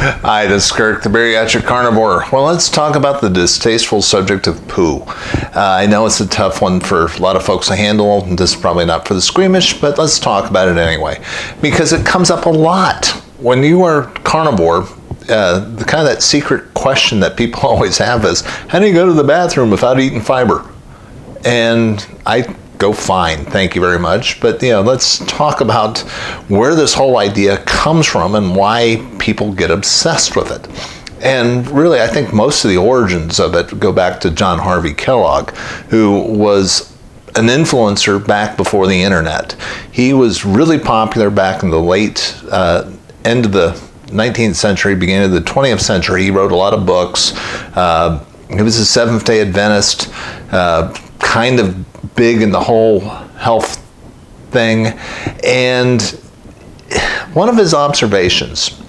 Hi, this is Kirk, the bariatric carnivore. Well, let's talk about the distasteful subject of poo. I know it's a tough one for a lot of folks to handle. This is probably not for the squeamish, but let's talk about it anyway, because it comes up a lot. When you are carnivore, the kind of that secret question that people always have is, how do you go to the bathroom without eating fiber? And I go fine, thank you very much. But let's talk about where this whole idea comes from and why people get obsessed with it. And really, I think most of the origins of it go back to John Harvey Kellogg, who was an influencer back before the internet. He was really popular back in the late end of the 19th century, beginning of the 20th century. He wrote a lot of books. He was a Seventh-day Adventist, kind of big in the whole health thing. And one of his observations,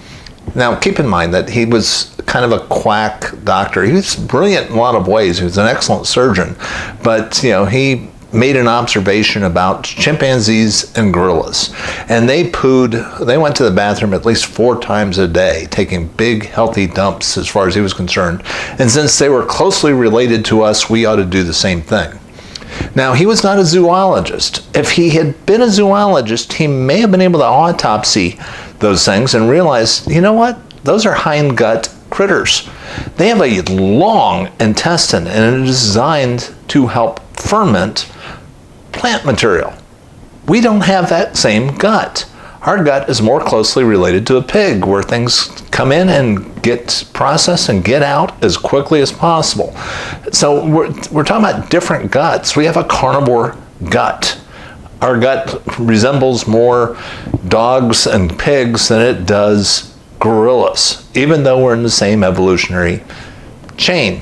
now keep in mind that he was kind of a quack doctor. He was brilliant in a lot of ways. He was an excellent surgeon, but he made an observation about chimpanzees and gorillas, and they went to the bathroom at least 4 times a day, taking big healthy dumps as far as he was concerned. And since they were closely related to us, we ought to do the same thing. Now, he was not a zoologist. If he had been a zoologist, he may have been able to autopsy those things and realize, you know what? Those are hindgut critters. They have a long intestine, and it is designed to help ferment plant material. We don't have that same gut. Our gut is more closely related to a pig, where things come in and get processed and get out as quickly as possible. So we're talking about different guts. We have a carnivore gut. Our gut resembles more dogs and pigs than it does gorillas, even though we're in the same evolutionary chain.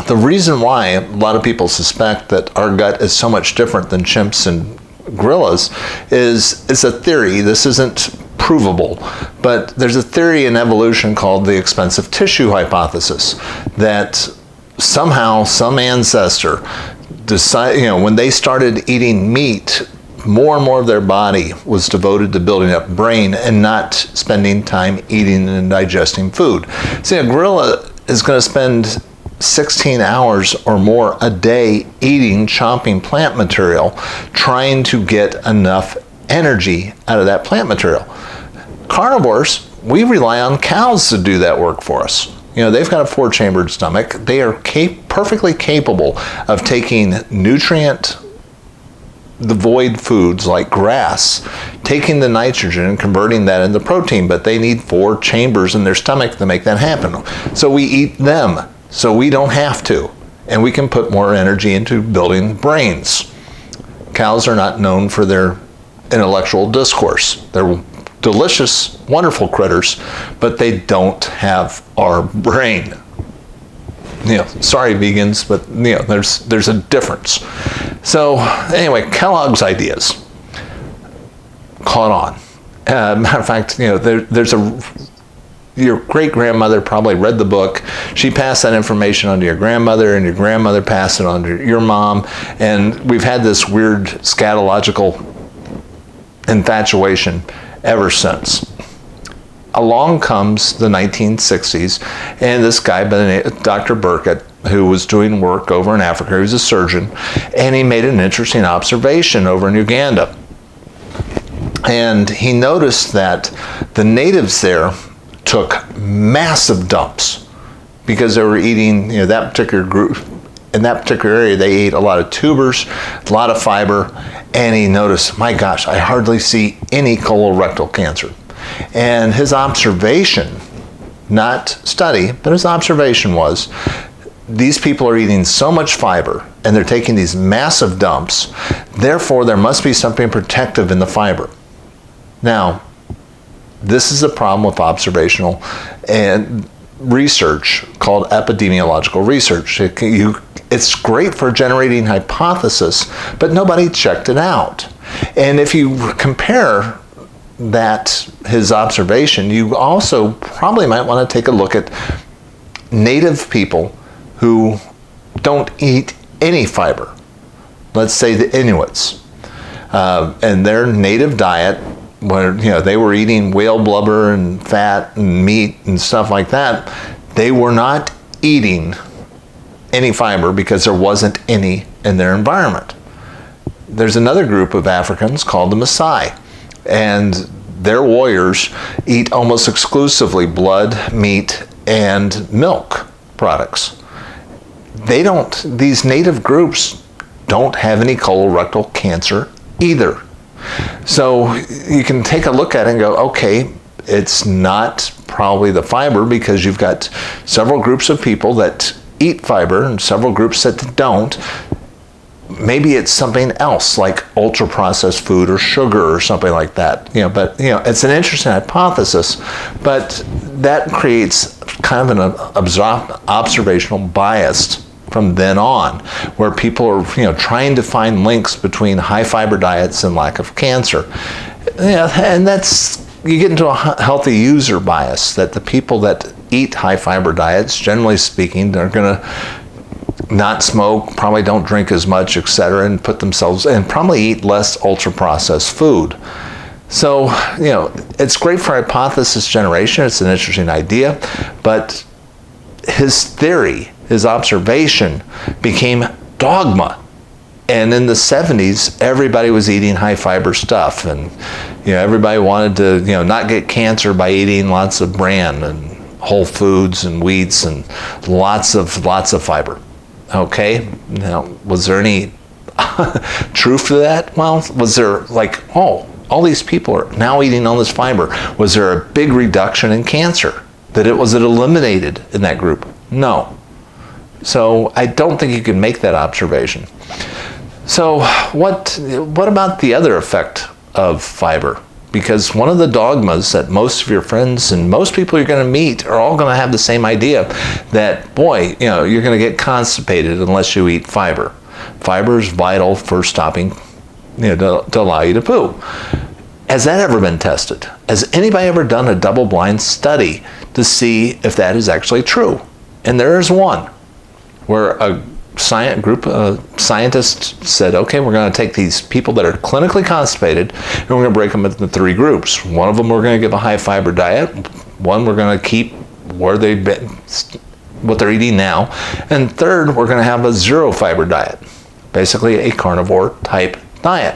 The reason why a lot of people suspect that our gut is so much different than chimps and gorillas is it's a theory. This isn't provable, but there's a theory in evolution called the expensive tissue hypothesis, that somehow some ancestor decided, when they started eating meat, more and more of their body was devoted to building up brain and not spending time eating and digesting food. See, a gorilla is going to spend 16 hours or more a day eating, chomping plant material, trying to get enough energy out of that plant material. Carnivores, we rely on cows to do that work for us. They've got a 4-chambered stomach. They are perfectly capable of taking nutrient devoid foods like grass, taking the nitrogen and converting that into protein, but they need 4 chambers in their stomach to make that happen. So we eat them, so we don't have to, and we can put more energy into building brains. Cows are not known for their intellectual discourse. They're delicious, wonderful critters, but they don't have our brain. Sorry vegans, but there's a difference. So anyway, Kellogg's ideas caught on. Matter of fact, your great-grandmother probably read the book. She passed that information on to your grandmother, and your grandmother passed it on to your mom, and we've had this weird scatological infatuation ever since. Along comes the 1960s, and this guy by the name of Dr. Burkett, who was doing work over in Africa, he was a surgeon, and he made an interesting observation over in Uganda. And he noticed that the natives there took massive dumps because they were eating, that particular group, in that particular area, they ate a lot of tubers, a lot of fiber, and he noticed, my gosh, I hardly see any colorectal cancer. And his observation, not study, but his observation was, these people are eating so much fiber and they're taking these massive dumps, therefore there must be something protective in the fiber. Now, this is a problem with observational and research called epidemiological research. It's great for generating hypothesis, but nobody checked it out. And if you compare his observation, you also probably might want to take a look at native people who don't eat any fiber. Let's say the Inuits. And their native diet where they were eating whale blubber and fat and meat and stuff like that, they were not eating any fiber because there wasn't any in their environment. There's another group of Africans called the Maasai, and their warriors eat almost exclusively blood, meat, and milk products. These native groups don't have any colorectal cancer either. So you can take a look at it and go, okay, it's not probably the fiber, because you've got several groups of people that eat fiber and several groups that don't. Maybe it's something else like ultra processed food or sugar or something like that. But it's an interesting hypothesis, but that creates kind of an observational bias from then on, where people are trying to find links between high fiber diets and lack of cancer. And you get into a healthy user bias, that the people that eat high fiber diets, generally speaking, they're going to not smoke, probably don't drink as much, etc., and probably eat less ultra processed food. So it's great for hypothesis generation. It's an interesting idea, but his theory, his observation, became dogma. And in the 70s, everybody was eating high fiber stuff, and everybody wanted to not get cancer by eating lots of bran and whole foods and wheats and lots of fiber. Okay, now was there any truth to that? Well, was there all these people are now eating all this fiber? Was there a big reduction in cancer? Was it eliminated in that group? No. So I don't think you can make that observation. So what about the other effect of fiber? Because one of the dogmas that most of your friends and most people you're going to meet are all going to have the same idea, that, boy, you're going to get constipated unless you eat fiber. Fiber is vital for stopping, to allow you to poo. Has that ever been tested? Has anybody ever done a double-blind study to see if that is actually true? And there is one, where a group of scientists said, okay, we're going to take these people that are clinically constipated and we're going to break them into 3 groups. One of them we're going to give a high fiber diet, one we're going to keep what they're eating now, and third, we're going to have a zero fiber diet, basically a carnivore type diet.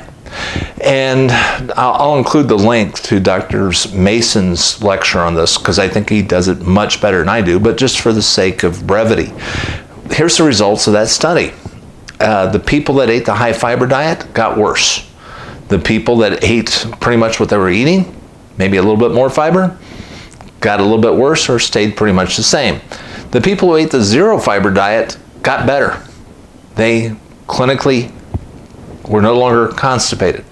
And I'll include the link to Dr. Mason's lecture on this, because I think he does it much better than I do, but just for the sake of brevity. Here's the results of that study. The people that ate the high fiber diet got worse. The people that ate pretty much what they were eating, maybe a little bit more fiber, got a little bit worse or stayed pretty much the same. The people who ate the zero fiber diet got better. They clinically were no longer constipated.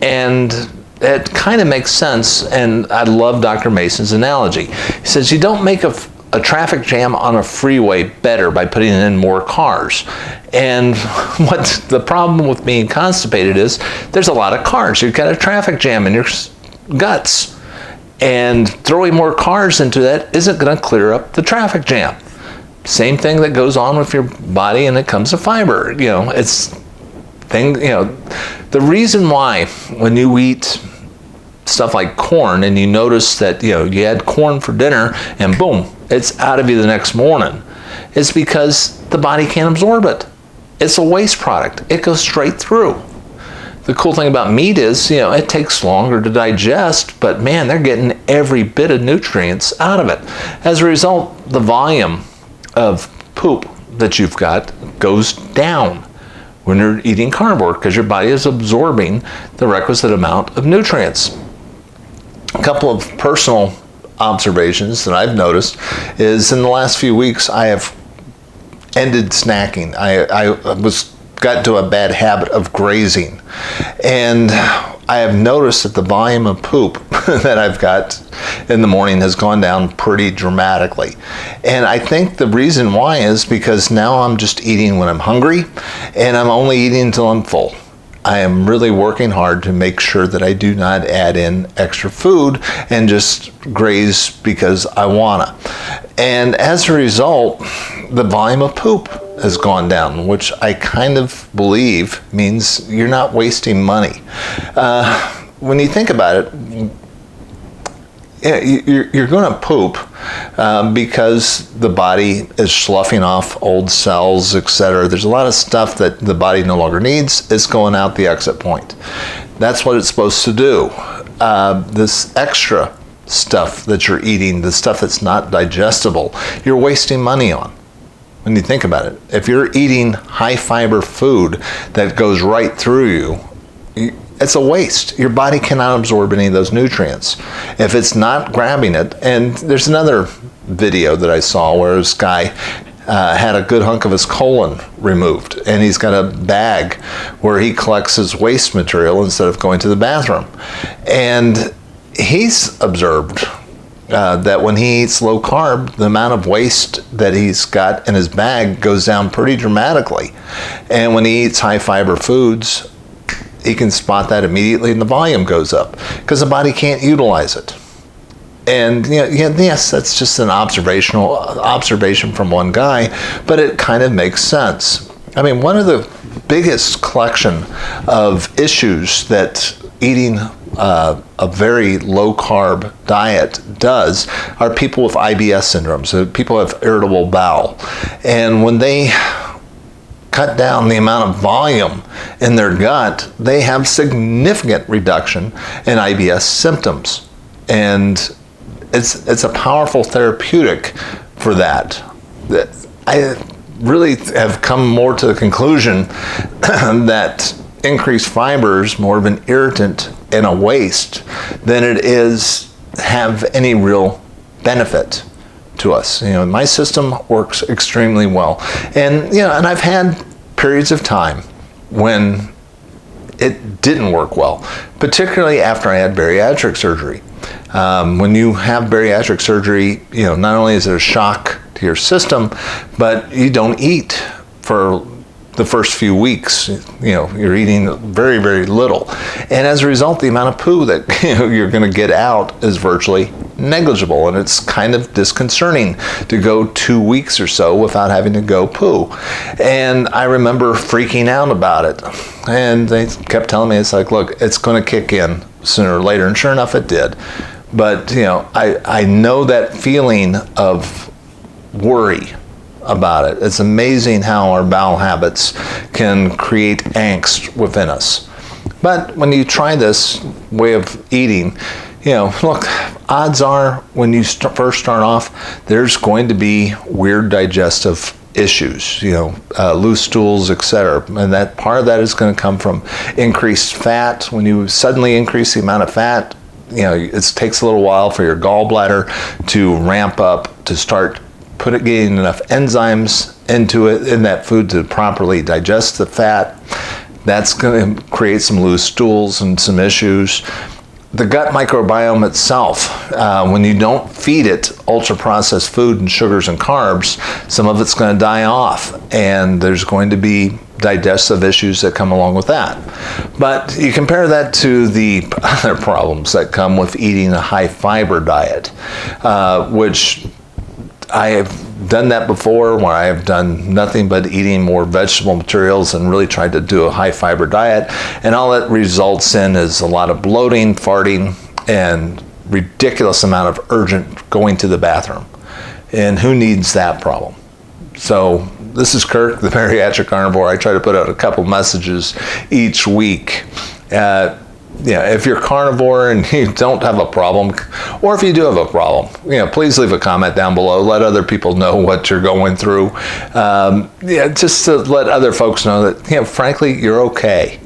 And it kind of makes sense, and I love Dr. Mason's analogy. He says you don't make a traffic jam on a freeway better by putting in more cars. And what the problem with being constipated is, there's a lot of cars. You've got a traffic jam in your guts. And throwing more cars into that isn't going to clear up the traffic jam. Same thing that goes on with your body when it comes to fiber. The reason why when you eat stuff like corn and you notice that you had corn for dinner and boom, it's out of you the next morning, is because the body can't absorb it. It's a waste product. It goes straight through. The cool thing about meat is, it takes longer to digest, but man, they're getting every bit of nutrients out of it. As a result, the volume of poop that you've got goes down when you're eating carnivore, because your body is absorbing the requisite amount of nutrients. A couple of personal observations that I've noticed is in the last few weeks I have ended snacking. I got to a bad habit of grazing, and I have noticed that the volume of poop that I've got in the morning has gone down pretty dramatically. And I think the reason why is because now I'm just eating when I'm hungry, and I'm only eating until I'm full. I am really working hard to make sure that I do not add in extra food and just graze because I wanna. And as a result, the volume of poop has gone down, which I kind of believe means you're not wasting money. when you think about it, yeah, you're going to poop because the body is sloughing off old cells, etc. There's a lot of stuff that the body no longer needs. It's going out the exit point. That's what it's supposed to do. This extra stuff that you're eating, the stuff that's not digestible, you're wasting money on. When you think about it, if you're eating high fiber food that goes right through you, it's a waste. Your body cannot absorb any of those nutrients if it's not grabbing it. And there's another video that I saw where this guy had a good hunk of his colon removed, and he's got a bag where he collects his waste material instead of going to the bathroom. And he's observed that when he eats low carb, the amount of waste that he's got in his bag goes down pretty dramatically. And when he eats high fiber foods, he can spot that immediately, and the volume goes up because the body can't utilize it. And yes, that's just an observation from one guy, but it kind of makes sense. I mean, one of the biggest collection of issues that eating a very low carb diet does are people with IBS syndrome. So people have irritable bowel, and when they cut down the amount of volume in their gut, they have significant reduction in IBS symptoms. And it's a powerful therapeutic for that. I really have come more to the conclusion that increased fiber is more of an irritant and a waste than it is have any real benefit to us. My system works extremely well, and and I've had periods of time when it didn't work well, particularly after I had bariatric surgery. When you have bariatric surgery, not only is it a shock to your system, but you don't eat for the first few weeks. You're eating very, very little. And as a result, the amount of poo that you're going to get out is virtually negligible. And it's kind of disconcerting to go 2 weeks or so without having to go poo. And I remember freaking out about it. And they kept telling me, it's like, look, it's going to kick in sooner or later. And sure enough, it did. But, I know that feeling of worry about it. It's amazing how our bowel habits can create angst within us. But when you try this way of eating, look, odds are when you first start off, there's going to be weird digestive issues, loose stools, etc. And that part of that is going to come from increased fat. When you suddenly increase the amount of fat, it takes a little while for your gallbladder to ramp up to start getting enough enzymes in that food to properly digest the fat. That's going to create some loose stools and some issues. The gut microbiome itself, when you don't feed it ultra-processed food and sugars and carbs, some of it's going to die off, and there's going to be digestive issues that come along with that. But you compare that to the other problems that come with eating a high-fiber diet, which I have done that before, where I have done nothing but eating more vegetable materials and really tried to do a high fiber diet. And all that results in is a lot of bloating, farting, and ridiculous amount of urgent going to the bathroom. And who needs that problem? So this is Kirk, the bariatric carnivore. I try to put out a couple messages each week. If you're carnivore and you don't have a problem, or if you do have a problem, please leave a comment down below. Let other people know what you're going through. Just to let other folks know that, frankly, you're okay,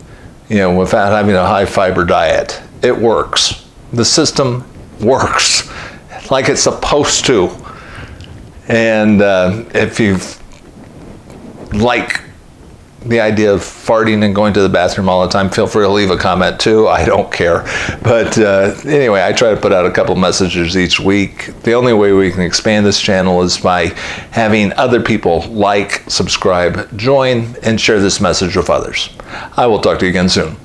without having a high fiber diet. It works. The system works like it's supposed to. And if you like the idea of farting and going to the bathroom all the time, feel free to leave a comment too. I don't care. But anyway, I try to put out a couple messages each week. The only way we can expand this channel is by having other people like, subscribe, join, and share this message with others. I will talk to you again soon.